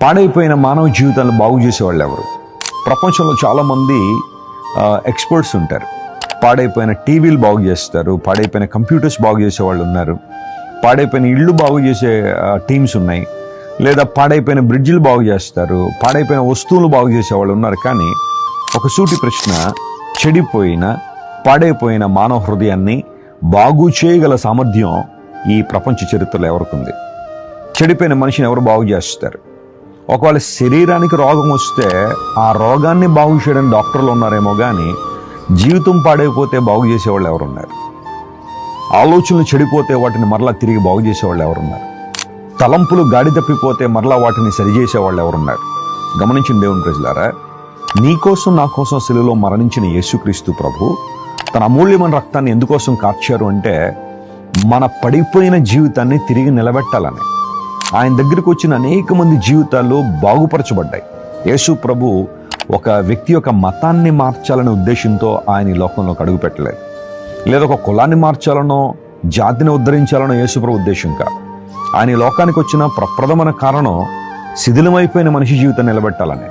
పాడైపోయిన మానవ జీవితాలను బాగు చేసేవాళ్ళు ఎవరు? ప్రపంచంలో చాలామంది ఎక్స్పర్ట్స్ ఉంటారు. పాడైపోయిన టీవీలు బాగు చేస్తారు, పాడైపోయిన కంప్యూటర్స్ బాగు చేసేవాళ్ళు ఉన్నారు, పాడైపోయిన ఇళ్ళు బాగు చేసే టీమ్స్ ఉన్నాయి, లేదా పాడైపోయిన బ్రిడ్జిలు బాగు చేస్తారు, పాడైపోయిన వస్తువులు బాగు చేసేవాళ్ళు ఉన్నారు. కానీ ఒక సూటి ప్రశ్న, చెడిపోయిన పాడైపోయిన మానవ హృదయాన్ని బాగు చేయగల సామర్థ్యం ఈ ప్రపంచ చరిత్రలో ఎవరికి? చెడిపోయిన మనిషిని ఎవరు బాగు చేస్తారు? ఒకవేళ శరీరానికి రోగం వస్తే ఆ రోగాన్ని బాగు చేయడానికి డాక్టర్లు ఉన్నారేమో కానీ జీవితం పాడైపోతే బాగు చేసేవాళ్ళు ఎవరున్నారు? ఆలోచనలు చెడిపోతే వాటిని మరలా తిరిగి బాగు చేసేవాళ్ళు ఎవరున్నారు? తలంపులు గాడి తప్పిపోతే మరలా వాటిని సరిచేసేవాళ్ళు ఎవరున్నారు? గమనించిన దేవుని ప్రజలారా, నీకోసం నా కోసం శిలువలో మరణించిన యేసుక్రీస్తు ప్రభు తన అమూల్యమైన రక్తాన్ని ఎందుకోసం కార్చారు అంటే మన పడిపోయిన జీవితాన్ని తిరిగి నిలబెట్టాలని. ఆయన దగ్గరికి వచ్చిన అనేక మంది జీవితాలు బాగుపరచబడ్డాయి. యేసు ప్రభు ఒక వ్యక్తి యొక్క మతాన్ని మార్చాలనే ఉద్దేశంతో ఆయన ఈ లోకంలోకి అడుగు పెట్టలేదు, లేదా ఒక కులాన్ని మార్చాలనో జాతిని ఉద్ధరించాలనో యేసు ప్రభు ఉద్దేశం కాదు. ఆయన ఈ లోకానికి వచ్చిన ప్రప్రథమైన కారణం శిథిలమైపోయిన మనిషి జీవితాన్ని నిలబెట్టాలని.